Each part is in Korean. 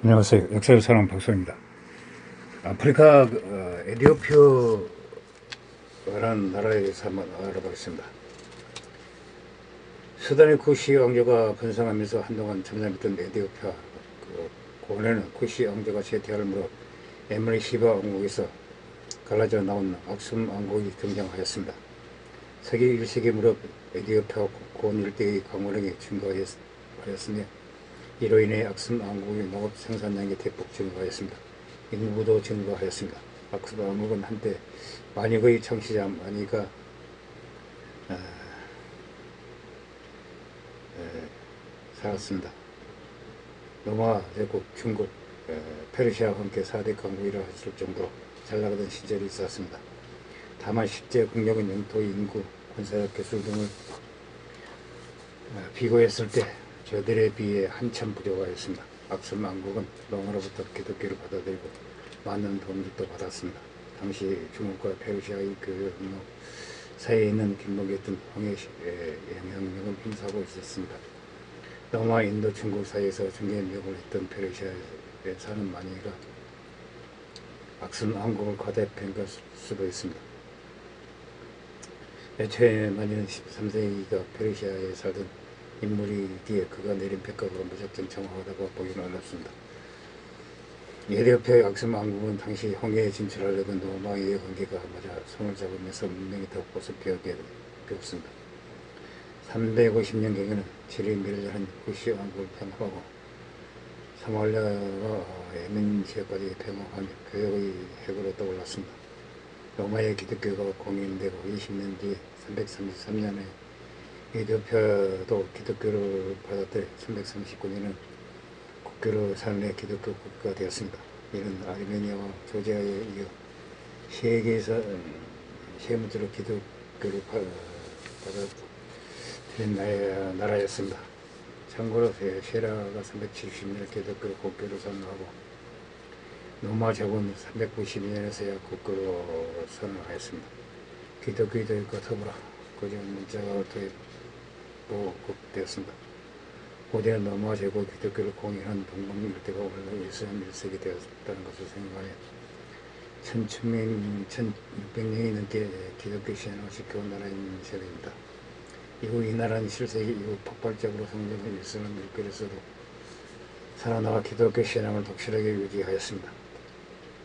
안녕하세요. 역사를 사는 박사입니다. 아프리카 에티오피아라는 나라에 대해서 한번 알아보겠습니다. 수단의 쿠시 왕조가 번성하면서 한동안 점령했던 에티오피아 고원에는 쿠시 왕조가 쇠퇴함으로 에머리 시바 왕국에서 갈라져 나온 악숨 왕국이 등장하였습니다. 서기 1세기 무렵 에티오피아 고원 일대의 강원량이 증가하였으며 이로 인해 악숨 왕국의 농업 생산량이 대폭 증가하였습니다. 인구도 증가하였습니다. 악숨 왕국은 한때 만익의 창시자 만이가 살았습니다. 로마 제국, 중국, 페르시아와 함께 4대 강국이라 했을 정도로 잘나가던 시절이 있었습니다. 다만 실제 국력은 영토, 인구, 군사력 기술 등을 비교했을 때 저들에 비해 한참 부족하였습니다. 악숨 왕국은 로마로부터 기독교를 받아들이고 많은 도움도 받았습니다. 당시 중국과 페르시아의 교역 사이에 있는 길목이었던 황해의 영향력을 행사하고 있었습니다. 로마, 인도, 중국 사이에서 중개역을 했던 페르시아에 사는 만이가 악숨 왕국을 과대평가할 수도 있습니다. 애초에 만이는 13세기가 페르시아에 살던 인물이 뒤에 그가 내린 평가가 무작정 정확하다고 보기는 어렵습니다. 에티오피아의 악숨 왕국은 당시 홍해에 진출하려던 로마의 관계가 맞아 손을 잡으면서 문명이 더 보습하게 되었습니다. 350년경에는 칠이 멸렬한 쿠시 왕국을 평화하고 사마리아와 예멘 지역까지 평화하며 교역의 핵으로 떠올랐습니다. 로마의 기독교가 공인되고 20년 뒤에 333년에 에티오피아도 기독교를 받아들여 339년은 국교로 산내 기독교 국가가 되었습니다. 이는 아르메니아와 조지아에 이어 세계에서 세번째로 기독교를 받아들인 나라였습니다. 참고로 세라가 370년 기독교 국교로 선언하고 로마 제국은 392년에서야 국교로 선언하였습니다. 기독교 교육과 더불어 그저 문자가 보급되었습니다. 고대 로마 제국 기독교를 공인한 동방 일대가 원래 1세기 되었다는 것을 생각하여 1600년이 넘게 기독교 신앙을 지켜온 나라인 셈입니다. 이후 이 나라는 7세기 이후 폭발적으로 성장한 이슬람 물결에서도 살아나와 기독교 신앙을 독실하게 유지하였습니다.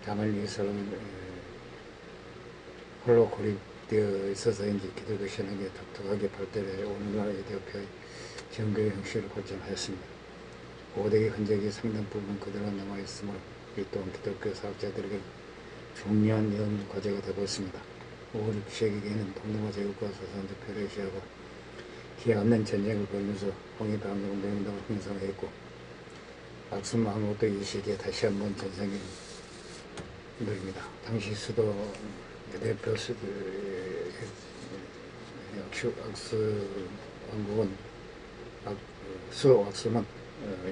다만 이슬람은 홀로 고립되어 있어서인지 기독교 신앙이 독특하게 발달해 오늘날 에티오피아의 정교의 형식으로 발전하였습니다. 고대의 흔적이 상당 부분 그대로 남아있으므로 이 또한 기독교 사학자들에게 중요한 연구 과제가 되고 있습니다. 5, 6세기에는 동로마 제국과 사산적 페르시아가 기회 없는 전쟁을 벌이면서 홍해 방공 명당을 형성했고 악숨 왕국도 이 시기에 다시 한번 전성기를 누립니다. 당시 수도 대표 악수 왕국은 악수는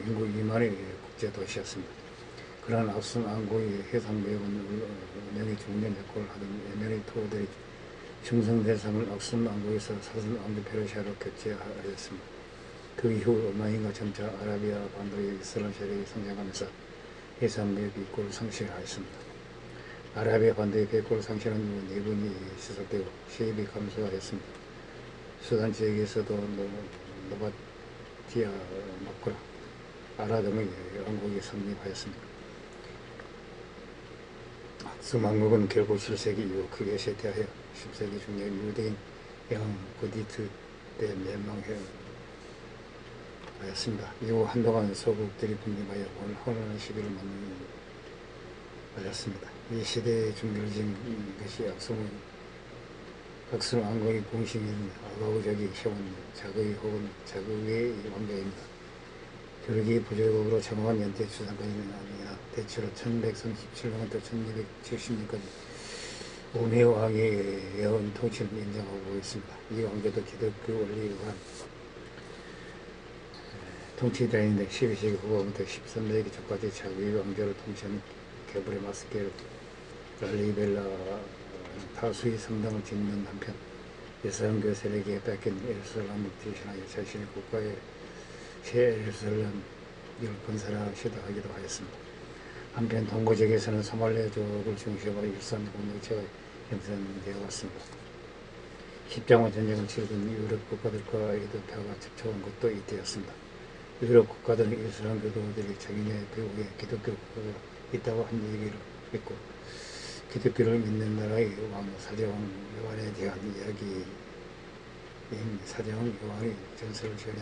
인구 2만의 국제도시였습니다. 그러한 악수 왕국의 해상무역은 운영이 중요한 역할을 하던 예멘의 토호들이 충성 대상을 악수 왕국에서 사선 왕국 페르시아로 교체하였습니다. 그 이후 얼마인가 점차 아라비아 반도의 이슬람 세력이 성장하면서 해상무역이 이꼴 상실하였습니다. 아라비아 반도의 백골 상실한 이후 내분이 시작되고 시입이 감소하였습니다. 수단 지역에서도 노바티아 마쿠라 아라 등의 왕국이 성립하였습니다. 악숨 왕국은 결국 7세기 이후 크게 쇠퇴하여 10세기 중에 유대인 영구디트 때 멸망하였습니다. 이후 한동안 소국들이 분립하여 혼란한 시기를 맞았습니다. 이 시대에 중결진 것이 악숨 왕국의 공신인 아가우족이 세운 자의 혹은 자국의 왕조입니다. 교육이 부족으로 정확한 연대 추산까지는 아니나 대체로 1137년부터 1270년까지 오메왕의 예언 통치를 인정하고 있습니다. 이 왕조도 기독교 원리에 의한 통치자인데 12세기 후반부터 13세기 초까지 자국의 왕조를 통치하는 게브레 마스케르 랄리벨라 다수의 성당을 짓는 한편 이슬람교 세력에 뺏긴 예루살렘을 대신하여 자신의 국가의 새 예루살렘 이를 건설하기도 시도하기도 하였습니다. 한편 동부 지역에서는 소말리아족을 중심으로 일선 공동체가 형성되어 왔습니다. 십자군 전쟁을 치르던 유럽 국가들과 에티오피아가 접촉한 것도 이때였습니다. 유럽 국가들은 이슬람 교도들이 자기네 배후에 기독교 국가가 있다고 한 얘기를 했고, 기독교를 믿는 나라의 왕 사제왕 요한에 대한 이야기인 사제왕 요한의 전설을 전해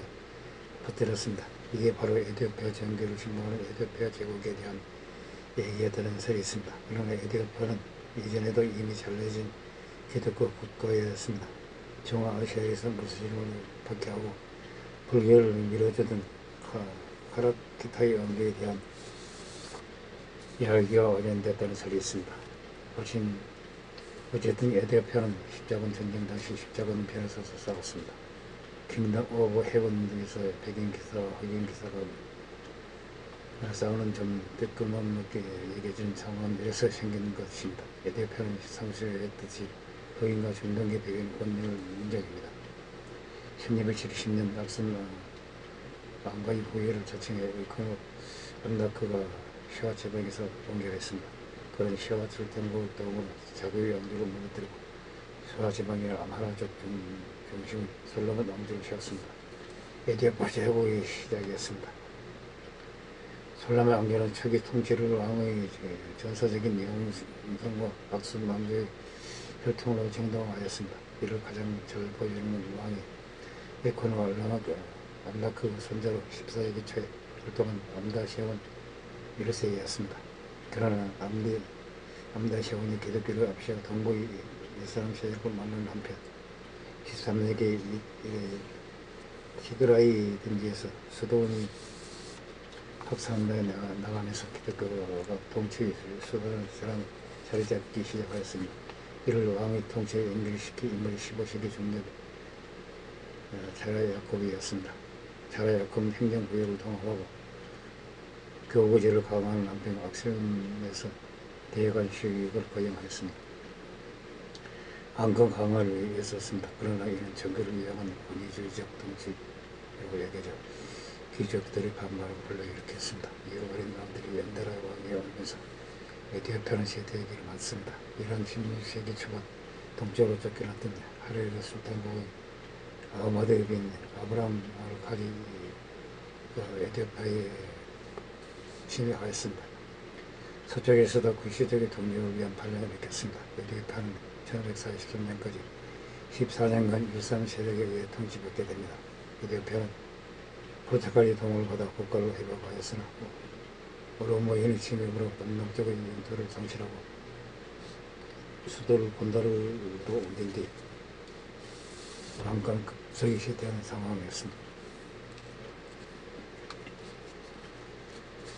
퍼뜨렸습니다. 이게 바로 에티오피아 정교를 신봉하는 에티오피아 제국에 대한 얘기였다는 설이 있습니다. 그러나 에티오피아는 이전에도 이미 잘려진 기독교 국가였습니다. 중앙아시아에서 무슬림을 박해하고 불교를 밀어주던 카라키타의 왕조에 대한 이야기가 완연됐다는 설이 있습니다. 어쨌든 에티오피아는 십자군 전쟁 당시 십자군 편에 서서 싸웠습니다. 킹덤 오브 헤븐 등에서 백인기사와 흑인기사가 싸우는 좀 뜨끔함없게 얘기해준 상황에서 생긴 것입니다. 에티오피아는 상수했듯이 흑인과 중동계 백인 원흉을 인정입니다. 1270년 낙선 왕가의 후예를 자칭해 의코노 암다크가 샤와 제방에서 봉결했습니다. 그런 샤와 출tem을 도움으로 자기의 왕조를 무너뜨리고 샤와 제방의 암하라족 중심의 솔로몬 왕조를 세웠습니다. 에티오피아 제국의 시작이었습니다. 솔로몬 왕조는 초기 통치를 왕의 전사적인 영성과 박순 왕조의 혈통으로 정당화하였습니다. 이를 가장 잘 보여주는 왕이 에코노 암다크 손자로 14세기 초에 활동한 암다시온은 1세였습니다. 그러나 암다시온이 기독교를 앞세워 동부 이슬람 세력을 막는 한편 13세기 티그라이 등지에서 수도원이 확산해 나가면서 기독교가 통치 수도원을 자리 잡기 시작하였습니다. 이를 왕의 통치에 연결시킨 인물이 15세기 중년 자라 야콥이었습니다. 자라 야콥은 행정구역을 통합하고 교구제를 강화하는 한편 악성에서 대관식을 거행하였습니다. 안건 강화를 위해서였습니다. 그러나 이는 정교를 위한 권위주의적 통치라고 여겨져 귀족들의 반발을 불러일으켰습니다. 이후 어린 왕들이 연달아 왕위에 오르면서 에티오피아는 세대에게 많습니다. 이런 16세기 초반 동쪽으로 쫓겨났던 하레르 술탄국의 아흐마드 빈 아브람 알카리가 에티오피아에 침입하였습니다. 서쪽에서도 구시적인 독립을 위한 반란을 일으켰습니다. 에티오피아는 1543년까지 14년간 일선 세력에 의해 통치받게 됩니다. 에티오피아는 포르투갈의 도움을 받아 국가를 회복하였으나 로마인의 침입으로 남쪽의 영토를 상실하고 수도를 곤다르로 옮긴 뒤 왕권 급속히 쇠퇴하는 상황이었습니다.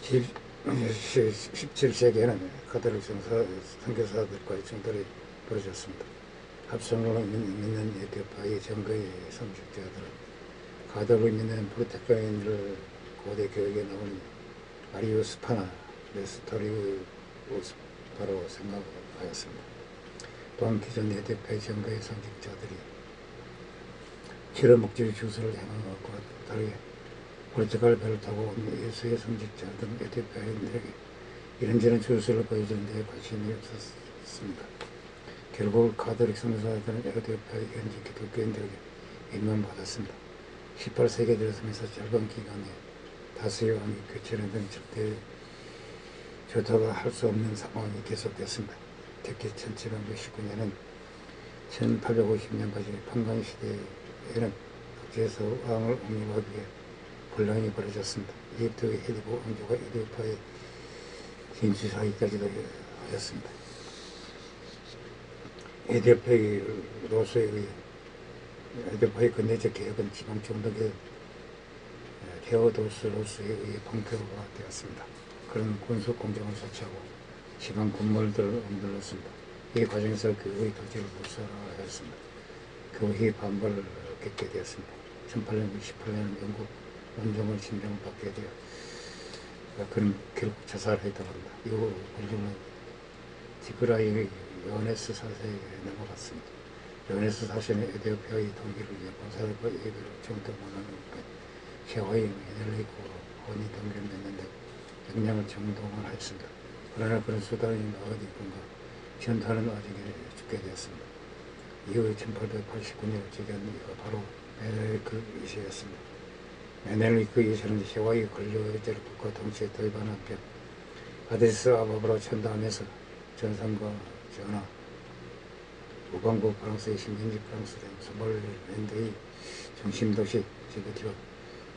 17세기에는 가톨릭 선교사들과의 충돌이 벌어졌습니다. 합성을 믿는 에티오피아의 정거의 성직자들은 가톨릭 믿는 포르투갈인들을 고대 교육에 나오는 아리우스파나 네스토리우스파로 생각하였습니다. 또한 기존 에티오피아 정거의 성직자들이 실험 목적의 주소를 향한 것과 다르게 포르투갈 배를 타고 온 예수의 성직자 등 에티오피아인들에게 이런저런 주소를 보여주는 데 관심이 없었습니다. 결국 가톨릭 선교사들은 에티오피아의 현지 기독교인들에게 임명받았습니다. 18세기에 들어서면서 짧은 기간에 다수의 왕이 교체를 등 절대 조타가 할 수 없는 상황이 계속됐습니다. 특히 1769년은 1850년까지 판관 시대에는 각지에서 왕을 옹립하기 위해 분란이 벌어졌습니다. 이집트의 헤리보 왕조가 에티오피아에 진출하기까지도 하였습니다. 에티오피아의 근대적 개혁은 지방 총독의 테오도스로스에 의해 방패가 되었습니다. 그런 군수 공정을 설치하고 지방 건물들을 흔들었습니다. 이 과정에서 교회의 도지를 불사하였습니다. 교회의 반발을 겪게 되었습니다. 1818년은 영국 원정을 침정을 받게 되어 그는 결국 자살했다고 합니다. 이후 원정은 티그라이의 요하네스 4세에 넘어갔습니다. 요하네스 4세는 에티오피아의 통일을 위해 봉사들과 예배를 정통하는 샤와의 에넬리코 혼이 동결됐는데 역량을 정동원하였습니다. 그러나 그런 수단이 어디 있건가 전투하는 와중에 죽게 되었습니다. 이후 1889년 즉위한 바로 메넬리크 2세였습니다. 메넬리크 2세는 해와이 근로제를 국가 통치에 도입하는 한편 아디스 아바바로 천당하면서 전선과 전하, 우방부 프랑스의 식민지 프랑스 등 소말랜드의 중심도시 지부티와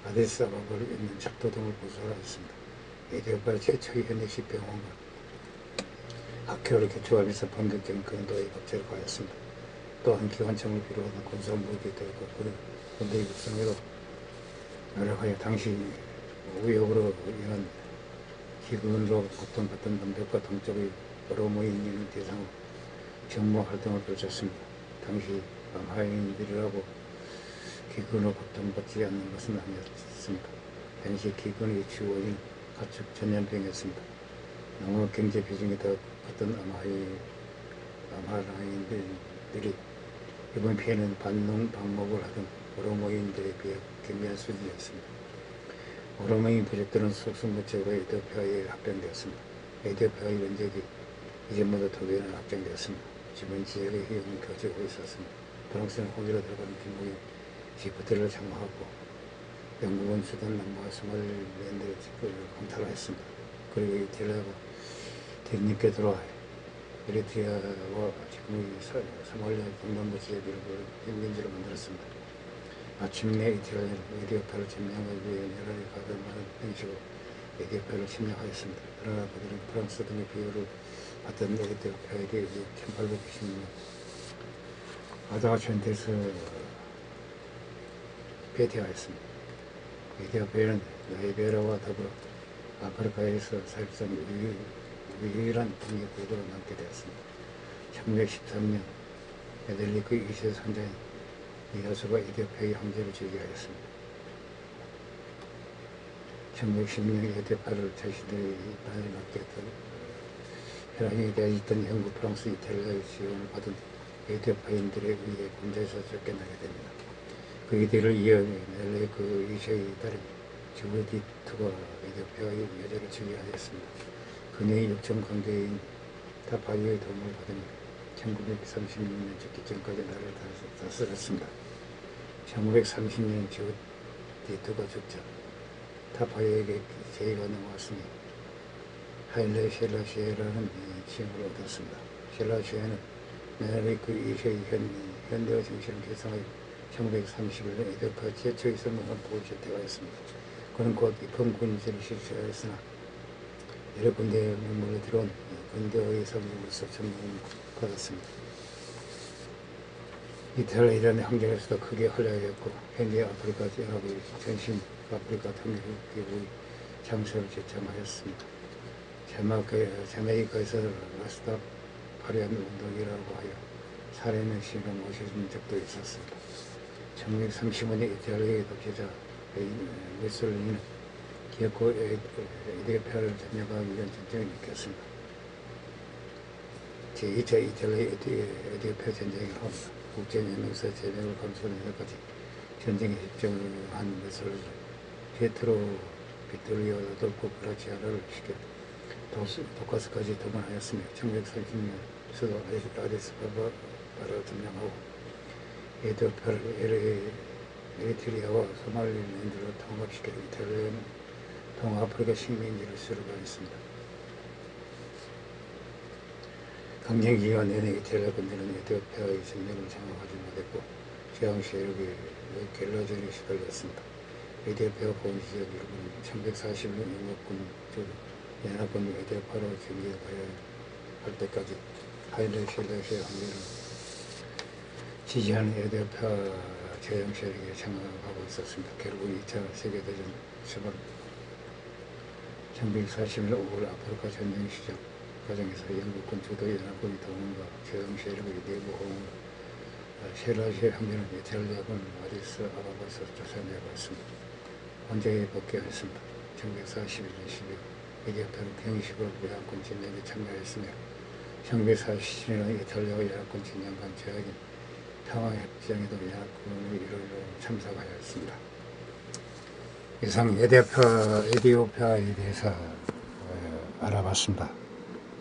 아디스 아바바로 있는 작도 등을 부설하였습니다. 에티오피아 최초의 현대식 병원과 학교를 개ற்று하면서 본격적인 근도의 박제를 가했습니다. 또한 기관청을 비롯한 군사무기들과 군대의 육성에도 노력하여 당시 우역으로 인한 기근으로 고통받던 남쪽과 동쪽의 여러 모임을 대상으로 정모 활동을 펼쳤습니다. 당시 암하인들이라고 기근으로 고통받지 않는 것은 아니었습니다. 당시 기근의 주원인 가축 전염병이었습니다. 농업 경제 비중이 더 컸던 암하인들이 이번 피해는 반농 방목을 하던 오로모인들에 비해 경미한 수준이었습니다. 오로모인 부족들은 속수무책으로 에티오피아에 합병되었습니다. 에티오피아의 면적이 이전보다 2배나 확장되었습니다. 주변 지역의 희용은 교제하고 있었습니다. 프랑스는 호기로 들어가는 길목에 지부티를 장악하고 영국은 수단 남부와 소말랜드의 지역을 강탈하였습니다. 그리고 이탈리아가 대립게 들어와 에리트리아와 지금의 소말리아 동남부 지역을 식민지로 만들었습니다. 마침내 이탈리아는 에티오피아를 점령하기 위해 여러 가담하는 형식으로 에티오피아를 침략하였습니다. 그러나 그들은 프랑스 등의 비호를 받던 에티오피아에게 1890년 아다와천대에서 패퇴하였습니다. 에티오피아는 라이베리아와 더불어 아프리카에서 사실상 유일한 독립국으로 남게 되었습니다. 1913년 메넬리크 2세 선자인 이하수가 에티오피아의 황제를 즉위하였습니다. 1910년 에티오피아를 자신들의 나라에 맡겼던 혈안이 되어 있던 영국, 프랑스, 이탈리아의 지원을 받은 에티오피아인들에 의해 군대에서 쫓겨나게 됩니다. 그들을 이어 메넬리크 2세의 딸인 지부티가 에티오피아의 여자를 즉위하였습니다. 그녀의 육정 관계인 타파이의 도움을 받으며 1936년 죽기 전까지 나라를 다스렸습니다. 1930년 지부티가 죽자 타파이에게 제의가 넘어왔으니 하일레 셀라시에라는 칭호를 얻었습니다. 셀라시에는 메넬리크 2세의 현대화 정신을 개성하여 1931년 에티오피아 최초의 성공한 보호주택이었습니다. 그는 곧 입헌 군주를 실시하였으나 여러 군대에 물에 들어온 근대의 성공으로서 전문을 받았습니다. 이탈리아의 항쟁에서도 크게 활약했고 현재 아프리카 연합의 전신 아프리카 통일기구의 장소를 제청하였습니다. 자메이카에서 라스타파리안 운동이라고 하여 살해는 시로 모셔진 적도 있었습니다. 1935년 이탈리아의 독재자 무솔리니는 기어코 에티오피아를 점령하기 위한 전쟁을 일으켰습니다. 제2차 이탈리아 에티오피아 전쟁을 후 국제연맹사 제명을 감수하는 데까지 전쟁에 협정한 것을 피에트로 비톨리오 로돌포 그라치아를 시켜 도카스까지 동원하였으며 1930년 수도 아디스아바바로 점령하고 에티오피아를 에리트리아와 소말리랜드로 통합시켜 이탈리아는 동아프리카 식민지를 수립하였습니다. 강쟁기간 내내 이탈리아 군대는 에티오피아의 점령을 장악하지 못했고 저항 세력의 겔라전에 시달렸습니다. 에티오피아 보훈 지역 일부는 1941년 영국군 연합군이 에티오피아로 전개가야 할 때까지 하일레 셀라시의 항쟁을 지지하는 에티오피아 저항 세력에 장악하고 있었습니다. 결국 2차 세계대전 수반 1941년 5월 아프리카 전쟁 시작 과정에서 영국군 주도 연합군의 동원과 저항 세력의 내부 호응으로 셀라시의 항쟁은 이탈리아군 아디스 아바바에서 조선해봤습니다. 원정에 복귀하였습니다. 1941년 12월 에티오피아는 병식으로 연합군 진영에 참가했으며 1947년 이탈리아와 연합군 진영 간 제약인 평화협정에도 연합군의 일원으로 참석하였습니다. 이상 에티오피아에 대해서 알아봤습니다.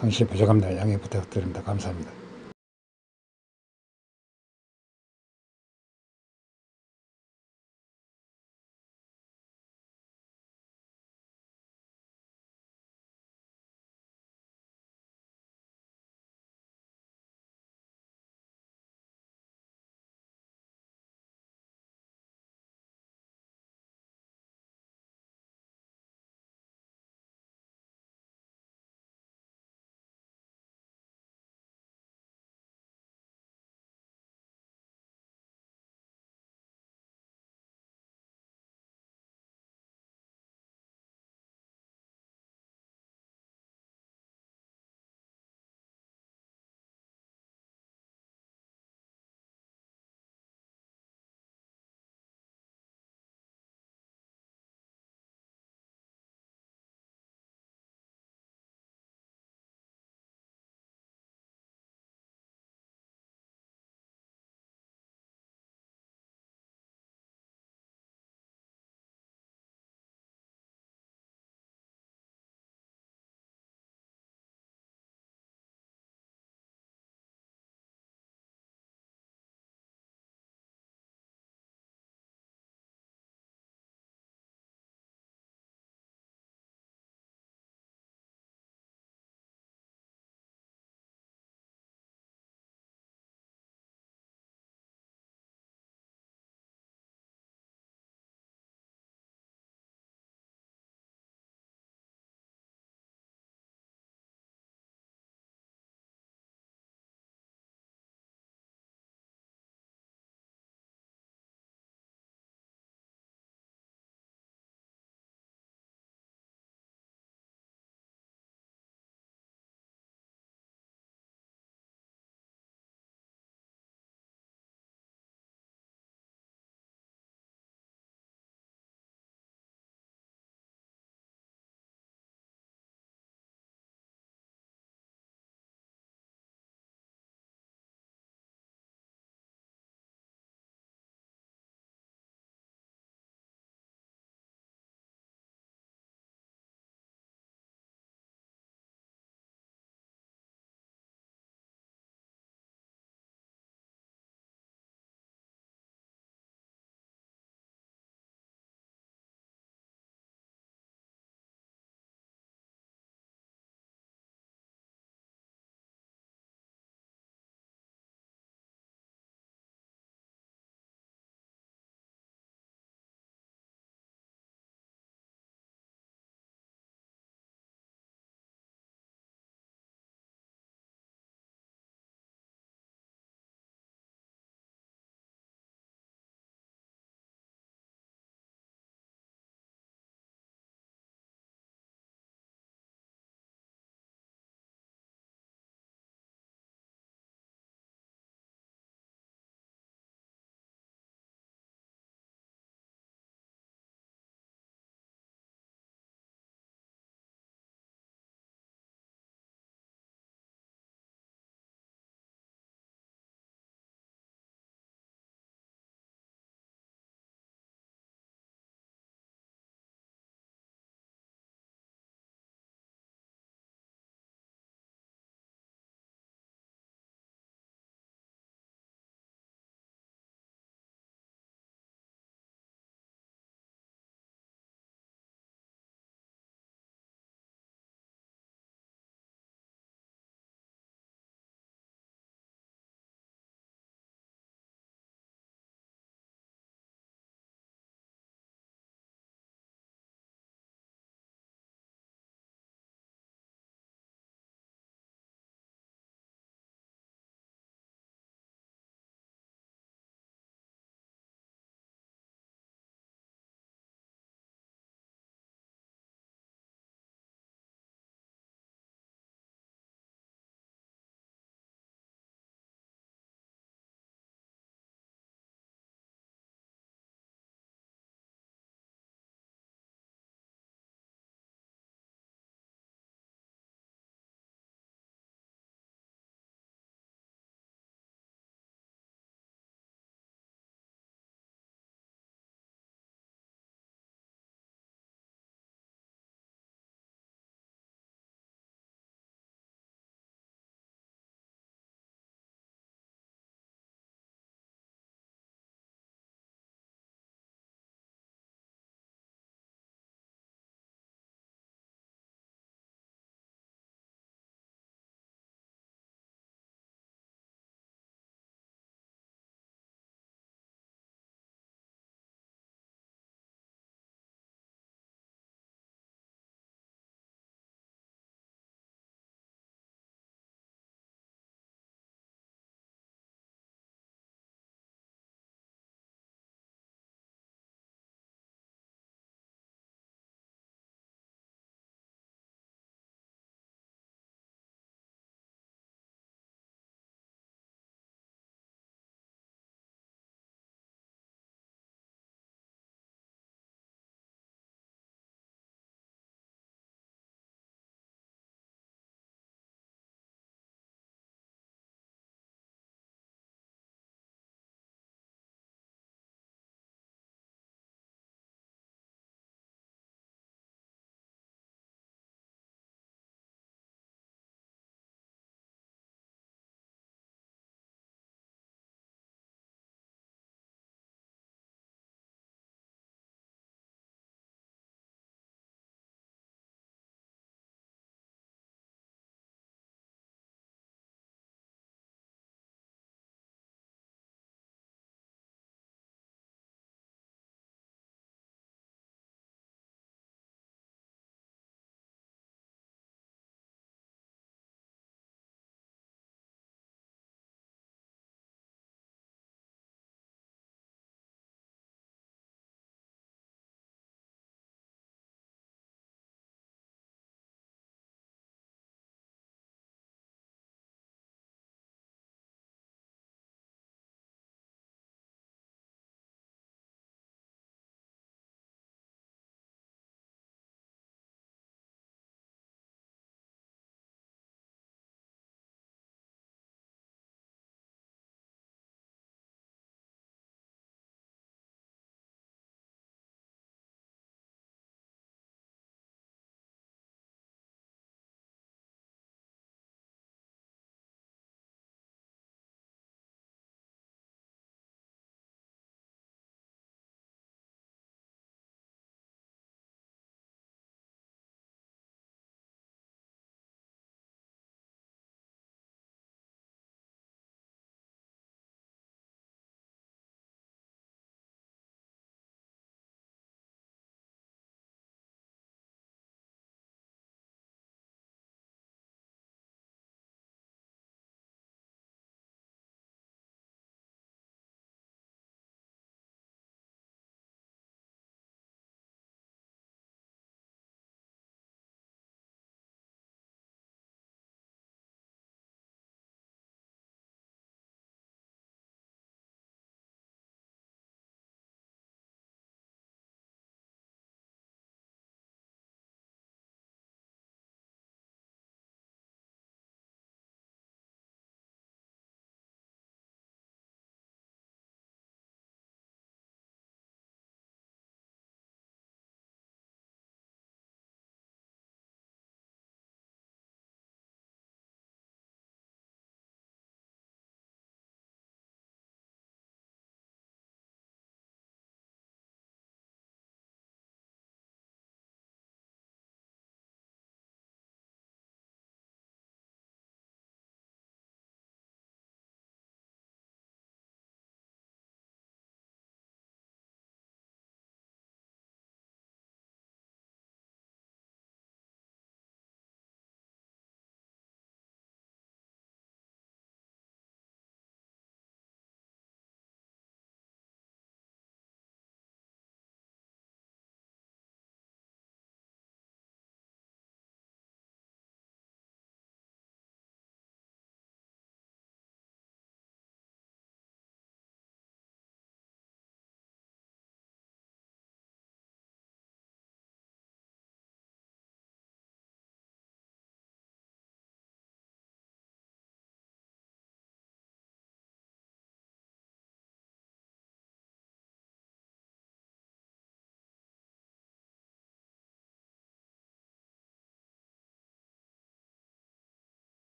당시 부족합니다. 양해 부탁드립니다. 감사합니다.